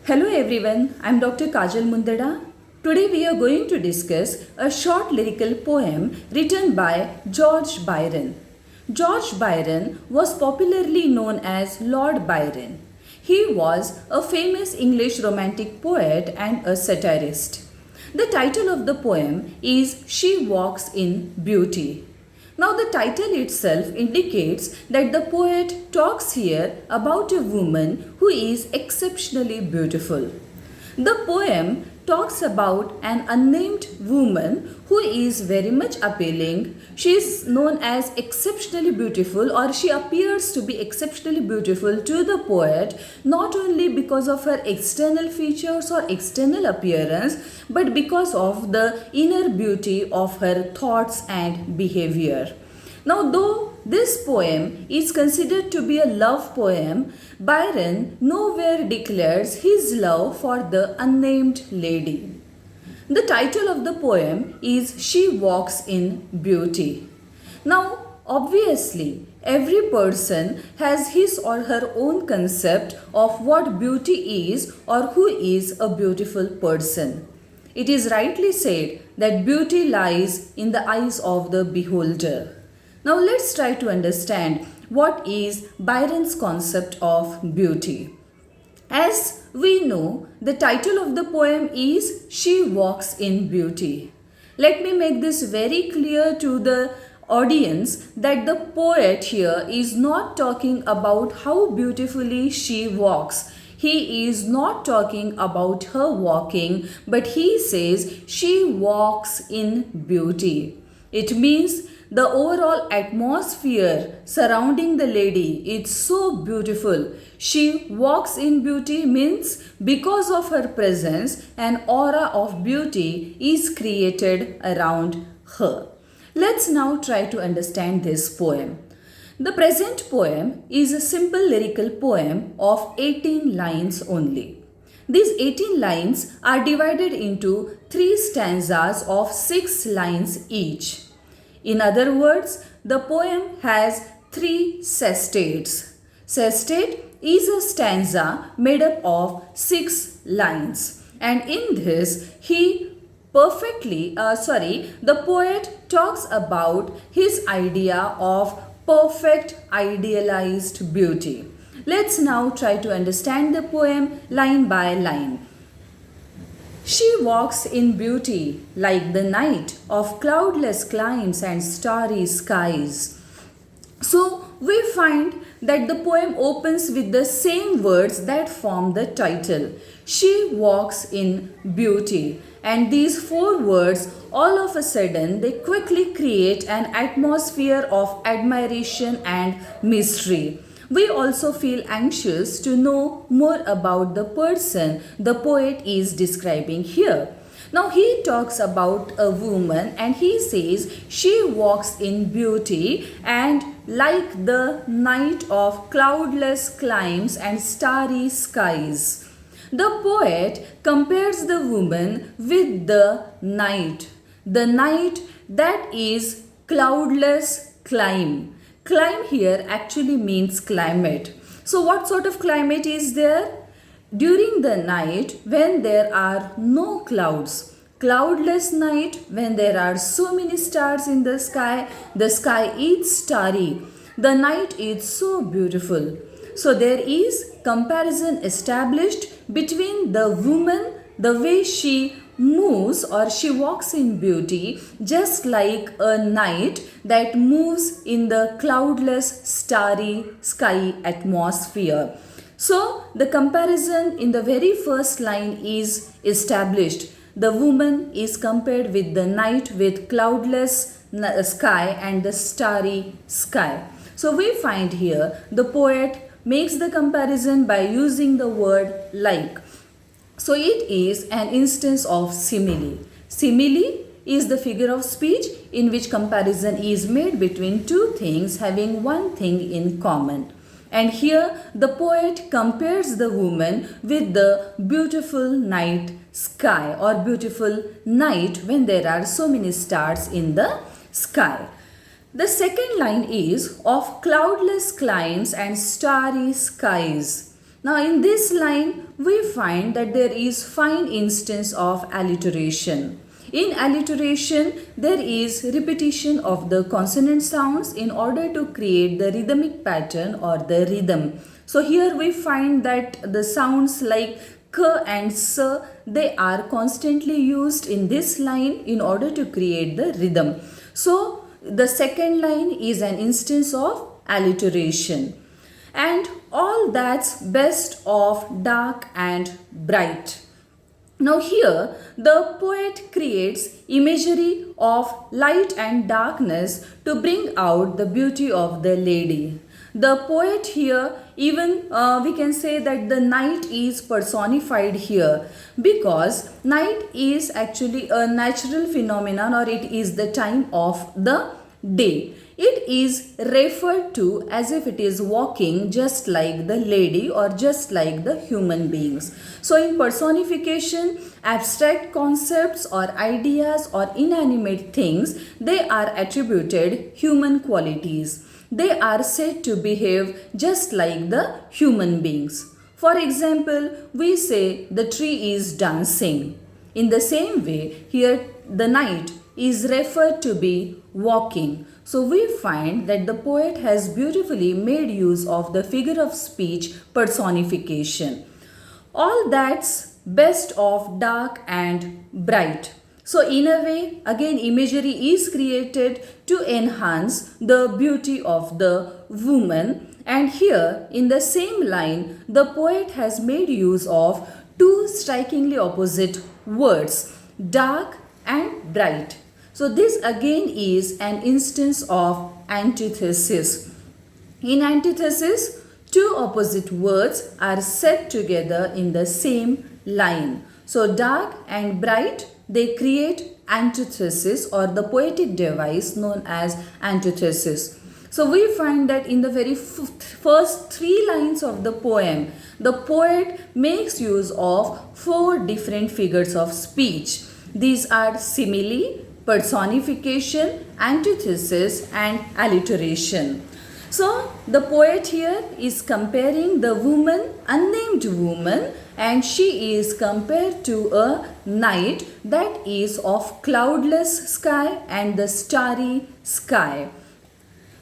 Hello everyone, I am Dr. Kajal Mundada. Today we are going to discuss a short lyrical poem written by George Byron. George Byron was popularly known as Lord Byron. He was a famous English romantic poet and a satirist. The title of the poem is She Walks in Beauty. Now the title itself indicates that the poet talks here about a woman who is exceptionally beautiful. The poem talks about an unnamed woman who is very much appealing. She is known as exceptionally beautiful, or she appears to be exceptionally beautiful to the poet, not only because of her external features or external appearance, but because of the inner beauty of her thoughts and behavior. Now, though this poem is considered to be a love poem, Byron nowhere declares his love for the unnamed lady. The title of the poem is She Walks in Beauty. Now, obviously, every person has his or her own concept of what beauty is or who is a beautiful person. It is rightly said that beauty lies in the eyes of the beholder. Now let's try to understand what is Byron's concept of beauty. As we know, the title of the poem is She Walks in Beauty. Let me make this very clear to the audience that the poet here is not talking about how beautifully she walks. He is not talking about her walking, but he says she walks in beauty. It means the overall atmosphere surrounding the lady is so beautiful. She walks in beauty means because of her presence, an aura of beauty is created around her. Let's now try to understand this poem. The present poem is a simple lyrical poem of 18 lines only. These 18 lines are divided into 3 stanzas of 6 lines each. In other words, the poem has 3 sestates. Sestate is a stanza made up of 6 lines, and in this the poet talks about his idea of perfect idealized beauty. Let's now try to understand the poem line by line. She walks in beauty like the night of cloudless climes and starry skies. So we find that the poem opens with the same words that form the title. She walks in beauty. And these 4 words, all of a sudden, they quickly create an atmosphere of admiration and mystery. We also feel anxious to know more about the person the poet is describing here. Now he talks about a woman and he says she walks in beauty and like the night of cloudless climes and starry skies. The poet compares the woman with the night that is cloudless clime. Clime here actually means climate. So what sort of climate is there? During the night when there are no clouds. Cloudless night when there are so many stars in the sky is starry. The night is so beautiful. So there is comparison established between the woman, the way she moves or she walks in beauty, just like a night that moves in the cloudless starry sky atmosphere. So the comparison in the very first line is established. The woman is compared with the night with cloudless sky and the starry sky. So we find here the poet makes the comparison by using the word like. So it is an instance of simile. Simile is the figure of speech in which comparison is made between 2 things having one thing in common. And here the poet compares the woman with the beautiful night sky or beautiful night when there are so many stars in the sky. The second line is of cloudless climes and starry skies. Now in this line we find that there is fine instance of alliteration. In alliteration there is repetition of the consonant sounds in order to create the rhythmic pattern or the rhythm. So here we find that the sounds like k and s, they are constantly used in this line in order to create the rhythm. So the second line is an instance of alliteration. And all that's best of dark and bright. Now here the poet creates imagery of light and darkness to bring out the beauty of the lady. The poet here, even we can say that the night is personified here, because night is actually a natural phenomenon, or it is the time of the day. It is referred to as if it is walking just like the lady or just like the human beings. So in personification, abstract concepts or ideas or inanimate things, they are attributed human qualities. They are said to behave just like the human beings. For example, we say the tree is dancing. In the same way, here the night is referred to be walking. So we find that the poet has beautifully made use of the figure of speech personification. All that's best of dark and bright. So in a way, again imagery is created to enhance the beauty of the woman. And here in the same line, the poet has made use of two strikingly opposite words, dark and bright. So this again is an instance of antithesis. In antithesis, two opposite words are set together in the same line. So dark and bright, they create antithesis, or the poetic device known as antithesis. So we find that in the very first three lines of the poem, the poet makes use of four different figures of speech. These are simile, personification, antithesis and alliteration. So the poet here is comparing the woman, unnamed woman, and she is compared to a night that is of cloudless sky and the starry sky.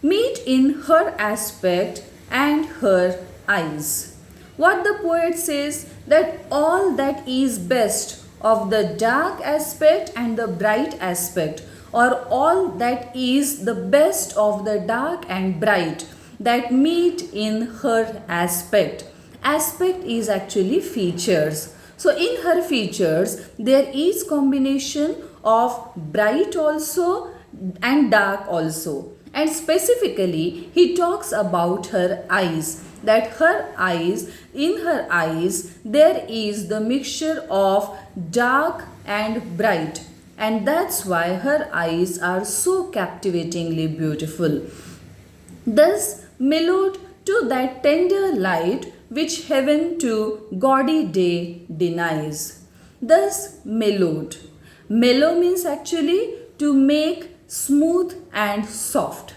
Meet in her aspect and her eyes. What the poet says, that all that is best of the dark aspect and the bright aspect, or all that is the best of the dark and bright, that meet in her aspect. Aspect is actually features. So in her features there is combination of bright also and dark also. And specifically he talks about her eyes, that her eyes, in her eyes there is the mixture of dark and bright, and that's why her eyes are so captivatingly beautiful. Thus mellowed to that tender light which heaven to gaudy day denies. Thus mellowed. Mellow means actually to make smooth and soft.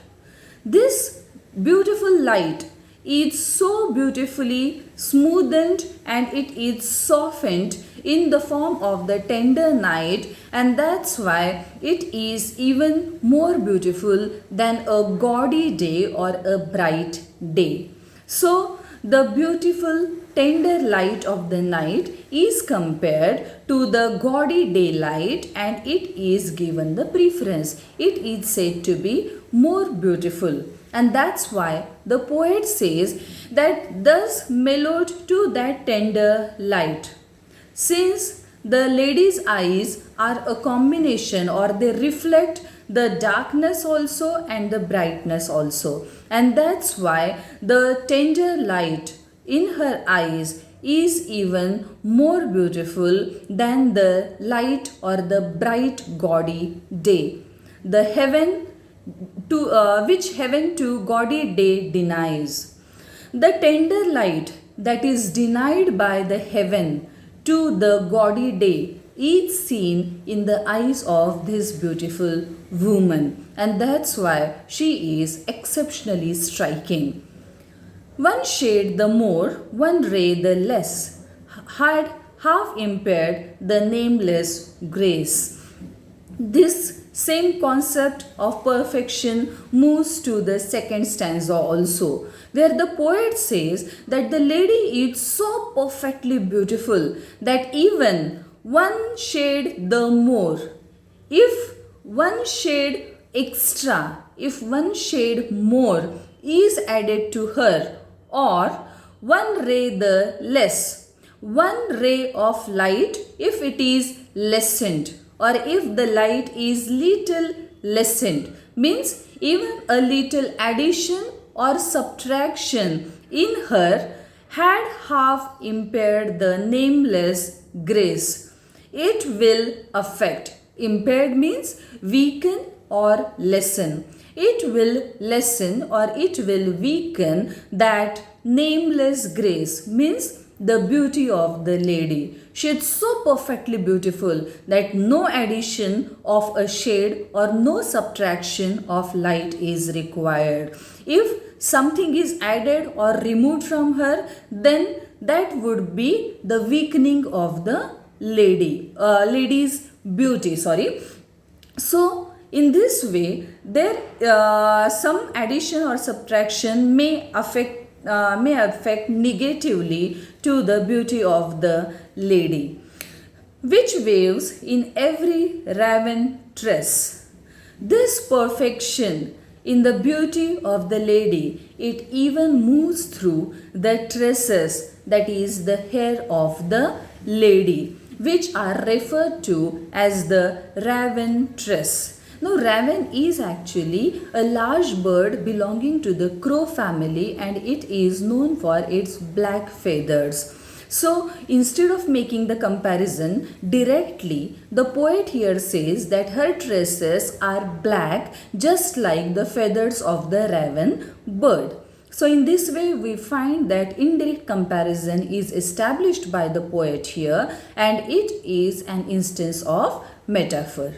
This beautiful light is so beautifully smoothened and it is softened in the form of the tender night, and that's why it is even more beautiful than a gaudy day or a bright day. So the beautiful tender light of the night is compared to the gaudy daylight, and it is given the preference. It is said to be more beautiful. And that's why the poet says that thus mellowed to that tender light. Since the lady's eyes are a combination, or they reflect the darkness also and the brightness also. And that's why the tender light in her eyes is even more beautiful than the light or the bright gaudy day. The heaven to which heaven to gaudy day denies. The tender light that is denied by the heaven to the gaudy day is seen in the eyes of this beautiful woman, and that's why she is exceptionally striking. One shade the more, one ray the less, had half impaired the nameless grace. This same concept of perfection moves to the second stanza also, where the poet says that the lady is so perfectly beautiful that even one shade the more, if one shade extra, if one shade more is added to her, or one ray the less, one ray of light if it is lessened, or if the light is little lessened, means even a little addition or subtraction in her had half impaired the nameless grace. It will affect. Impaired means weaken or lessen. It will lessen or it will weaken that nameless grace, means the beauty of the lady. She is so perfectly beautiful that no addition of a shade or no subtraction of light is required. If something is added or removed from her, then that would be the weakening of the lady's beauty. So in this way, there some addition or subtraction may affect negatively to the beauty of the lady, which waves in every raven tress. This perfection in the beauty of the lady, it even moves through the tresses, that is the hair of the lady, which are referred to as the raven tress. Now, raven is actually a large bird belonging to the crow family, and it is known for its black feathers. So, instead of making the comparison directly, the poet here says that her tresses are black just like the feathers of the raven bird. So, in this way, we find that indirect comparison is established by the poet here, and it is an instance of metaphor.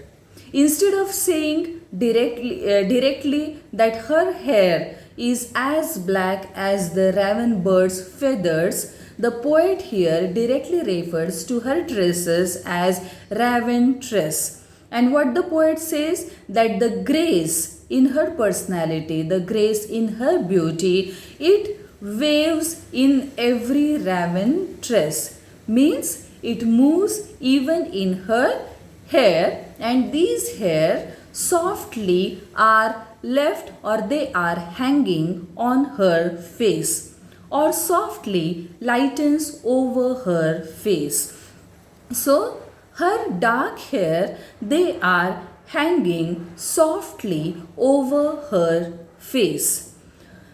Instead of saying directly that her hair is as black as the raven bird's feathers, the poet here directly refers to her tresses as raven tress. And what the poet says, that the grace in her personality, the grace in her beauty, it waves in every raven tress, means it moves even in her hair, and these hair softly are left or they are hanging on her face, or softly lightens over her face. So her dark hair, they are hanging softly over her face,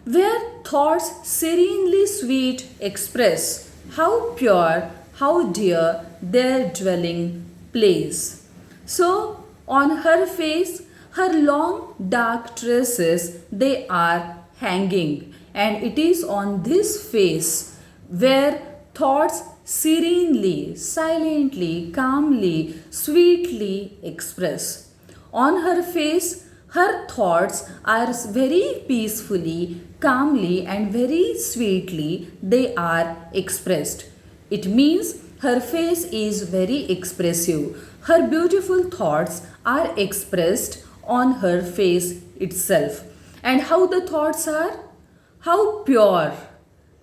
where thoughts serenely sweet express how pure, how dear their dwelling place. So on her face, her long dark tresses, they are hanging, and it is on this face where thoughts serenely, silently, calmly, sweetly express. On her face, her thoughts are very peacefully, calmly, and very sweetly they are expressed. It means her face is very expressive. Her beautiful thoughts are expressed on her face itself. And how the thoughts are? How pure.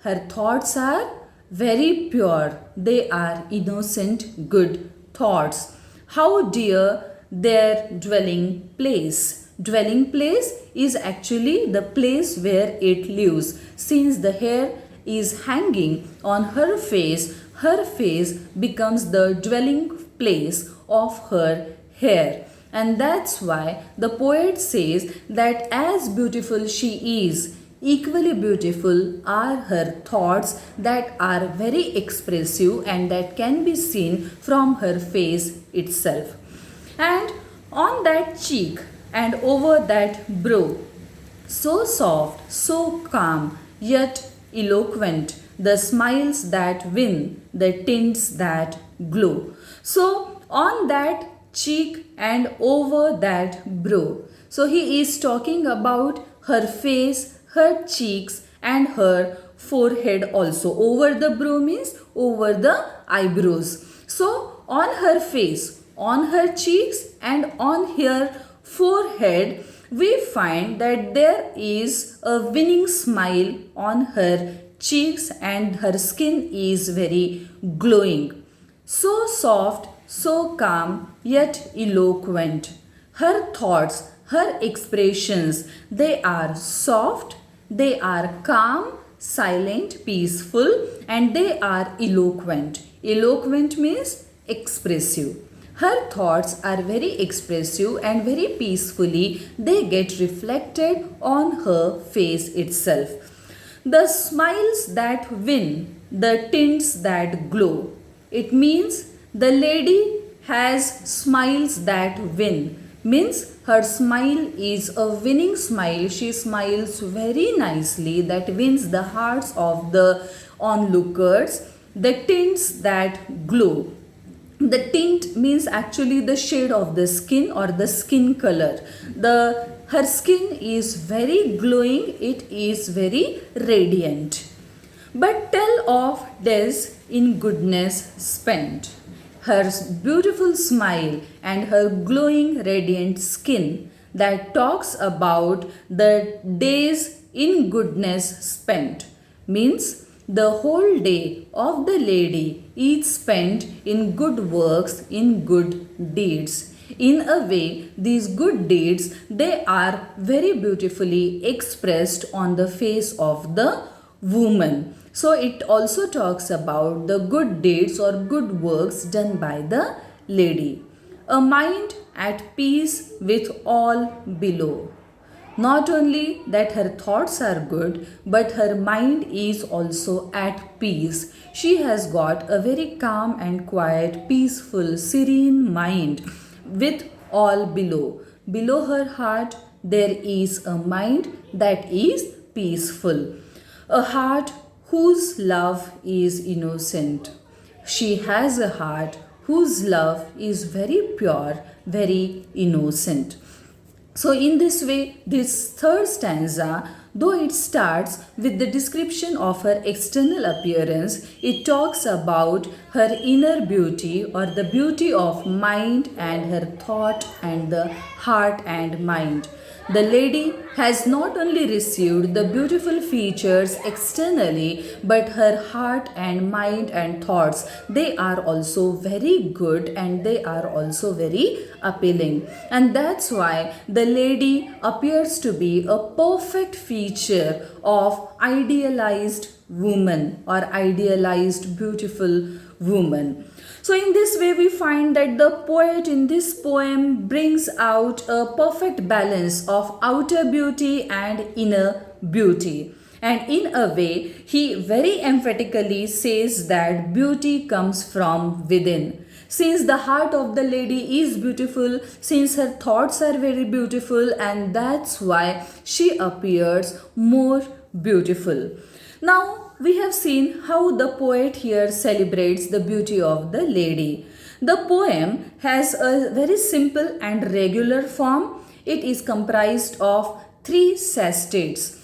Her thoughts are very pure. They are innocent, good thoughts. How dear their dwelling place. Dwelling place is actually the place where it lives. Since the hair is hanging on her face becomes the dwelling place of her hair. And that's why the poet says that as beautiful she is, equally beautiful are her thoughts that are very expressive and that can be seen from her face itself. And on that cheek and over that brow, so soft, so calm, yet eloquent, the smiles that win, the tints that glow. So on that cheek and over that brow. So he is talking about her face, her cheeks and her forehead also. Over the brow means over the eyebrows. So on her face, on her cheeks and on her forehead, we find that there is a winning smile on her cheeks and her skin is very glowing. So soft, so calm, yet eloquent. Her thoughts, her expressions, they are soft, they are calm, silent, peaceful, and they are eloquent. Eloquent means expressive. Her thoughts are very expressive and very peacefully they get reflected on her face itself. The smiles that win, the tints that glow. It means the lady has smiles that win. Means her smile is a winning smile. She smiles very nicely that wins the hearts of the onlookers. The tints that glow. The tint means actually the shade of the skin or the skin color. Her skin is very glowing, it is very radiant. But tell of days in goodness spent. Her beautiful smile and her glowing radiant skin that talks about the days in goodness spent means the whole day of the lady is spent in good works, in good deeds. In a way, these good deeds, they are very beautifully expressed on the face of the woman. So it also talks about the good deeds or good works done by the lady. A mind at peace with all below. Not only that her thoughts are good, but her mind is also at peace. She has got a very calm and quiet, peaceful, serene mind with all below. Below her heart, there is a mind that is peaceful. A heart whose love is innocent. She has a heart whose love is very pure, very innocent. So in this way, this third stanza, though it starts with the description of her external appearance, it talks about her inner beauty or the beauty of mind and her thought and the heart and mind. The lady has not only received the beautiful features externally, but her heart and mind and thoughts, they are also very good and they are also very appealing. And that's why the lady appears to be a perfect feature of idealized woman or idealized beautiful woman. So in this way we find that the poet in this poem brings out a perfect balance of outer beauty and inner beauty. And in a way he very emphatically says that beauty comes from within. Since the heart of the lady is beautiful, since her thoughts are very beautiful, and that's why she appears more beautiful. Now we have seen how the poet here celebrates the beauty of the lady. The poem has a very simple and regular form. It is comprised of 3 sestets.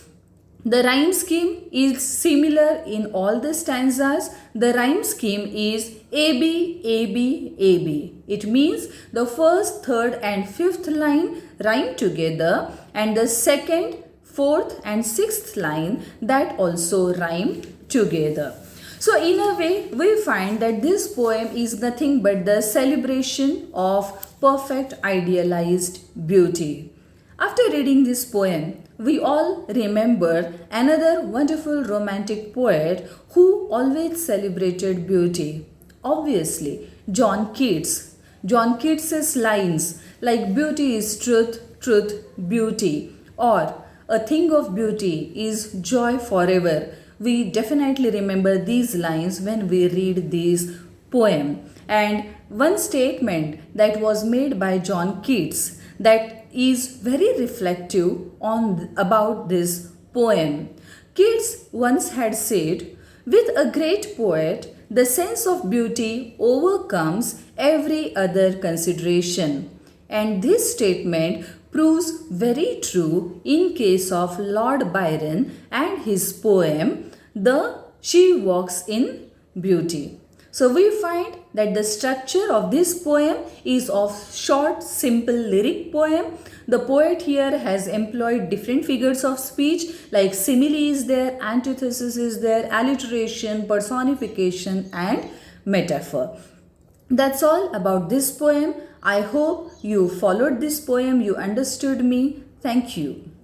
The rhyme scheme is similar in all the stanzas. The rhyme scheme is AB, AB, AB. It means the first, third and fifth line rhyme together and the second, fourth and sixth line that also rhyme together. So in a way we find that this poem is nothing but the celebration of perfect idealized beauty. After reading this poem, we all remember another wonderful romantic poet who always celebrated beauty. Obviously, John Keats. John Keats's lines like beauty is truth, truth, beauty, or a thing of beauty is joy forever. We definitely remember these lines when we read this poem. And one statement that was made by John Keats that is very reflective on about this poem. Keats once had said, "With a great poet, the sense of beauty overcomes every other consideration." And this statement proves very true in case of Lord Byron and his poem the she walks in beauty. So we find that the structure of this poem is of short, simple lyric poem. The poet here has employed different figures of speech like simile is there, antithesis is there, alliteration, personification and metaphor. That's all about this poem. I hope you followed this poem, you understood me. Thank you.